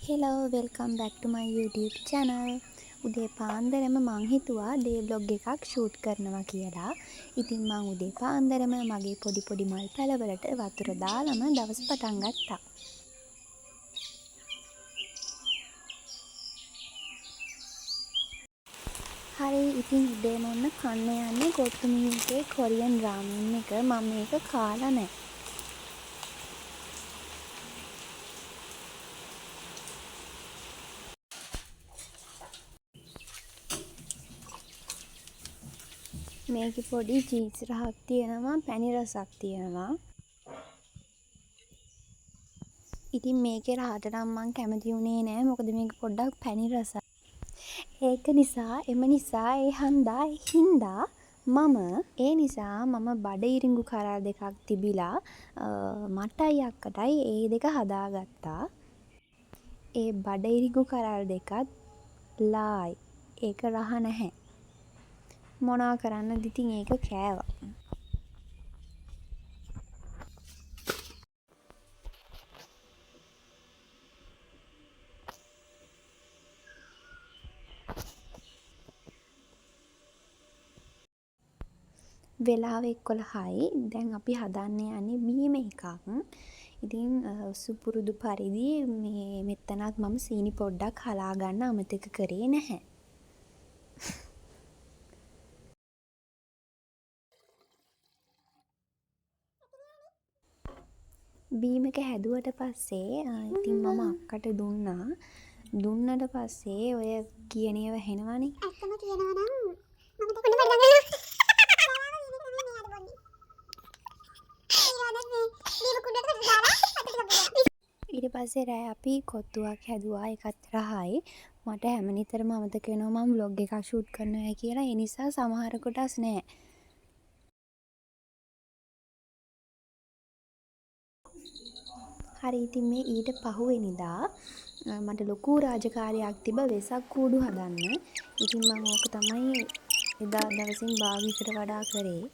Hello, welcome back to my YouTube channel. උදේ පාන්දරම මං හිතුවා ඩේ බ්ලොග් එකක් ෂූට් කරනවා කියලා. ඉතින් මං උදේ පාන්දරම මගේ පොඩි පොඩි මල් පැලවලට වතුර දාලම දවස පටන් ගත්තා. හරි, ඉතින් උදේම ඔන්න කන්න යන්නේ ගොත්තු මිහින්ගේ කොරියන් රාමන් එක. මම මේක කාලා නැහැ. මේකේ පොඩි චීස් රහක් තියෙනවා, පැණි රසක් තියෙනවා. ඉතින් මේකේ රහට නම් මං කැමති වුණේ නෑ, මොකද මේක පොඩ්ඩක් පැණි රසයි. ඒක නිසා මම බඩ ඉරිඟු කරල් දෙකක් තිබිලා මටයි අක්කටයි ඒ දෙක හදාගත්තා. ඒ බඩ ඉරිඟු කරල් දෙකත් ලායි. ඒක රහ නැහැ. මොනා කරන්නද ඉතින් ඒක කෑවා. වෙලාව 11යි. දැන් අපි හදන්න යන්නේ බීම එකක්. ඉතින් සුපුරුදු පරිදි මෙතනත් මම සීනි පොඩ්ඩක් හලා ගන්න අමතක කරේ නැහැ. බීම එක හැදුවට පස්සේ ඉතින් මම අක්කට දුන්නා. දුන්නට පස්සේ ඔය කියන ඒවා ඇහෙනවනේ. ඇත්තම කියනවා නම් මම කුඩු පරිදන් ගන්නවා. ඊට පස්සේ රෑ අපි කොත්තුවක් හැදුවා. ඒකත් රහයි. මට හැමනිතරම අමතක වෙනවා මම vlog එකක් shoot කරනවා කියලා. ඒ නිසා සමහර කොටස් නෑ. හරි, ඉතින් මේ ඊට පහුවෙනිදා මට ලොකු රාජකාරියක් තිබ්බ වෙසක් කූඩු හදන්න. ඉතින් මම ඕක තමයි එදා දවසින් භාගයකට වඩා කරේ.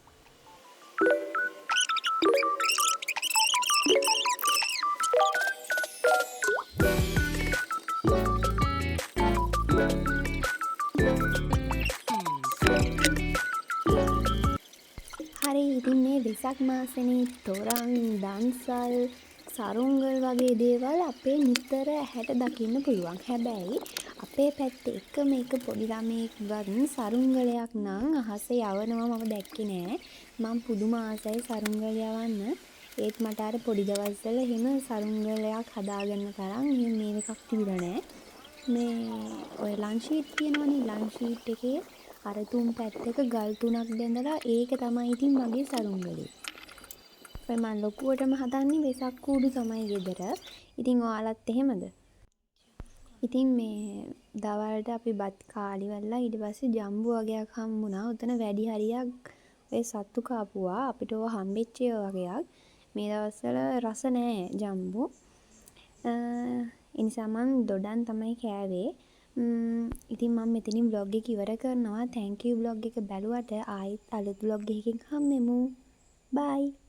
හරි, ඉතින් මේ වෙසක් මාසෙනේ තොරන්, දන්සල්, සරුංගල් වගේ දේවල් අපේ නිතර ඇහැට දකින්න පුළුවන්. හැබැයි අපේ පැත්තේ එකම එක පොඩි ළමයෙක්වත් සරුංගලයක් නම් අහසේ යවනවා මම දැක්කේ නෑ. මම පුදුම ආසයි සරුංගල යවන්න. ඒත් මට අර පොඩි දවස්වල එහෙම සරුංගලයක් හදාගන්න තරම් එහෙම මේ එකක් තිබිලා නෑ. මේ ඔය ලන්ච් ෂීට් තියෙනවනේ, ලන්ච් ෂීට් එකේ අර තුන් පැත්තක ගල් තුනක් බැඳලා ඒක තමයි ඉතින් මගේ සරුංගලේ. ඔය මම ලොකුවටම හදන්නේ වෙසක් කූඩු තමයි ගෙදර. ඉතින් ඔයාලත් එහෙමද? ඉතින් මේ දවල්ට අපි බත් කාලිවලා ඊට පස්සේ ජම්බු වගේක් හම්බුණා. උතන වැඩි හරියක් ඔය සත්තු කාපුවා. අපිට ඕව හම්බෙච්ච වගේක්. මේ දවස්වල රස නෑ ජම්බු. ඒ නිසා මං දොඩම් තමයි කෑවේ. ඉතින් මම මෙතනින් vlog එක ඉවර කරනවා. thank you vlog එක බැලුවට. ආයෙත් අලුත් vlog එකකින් හම්බෙමු. bye.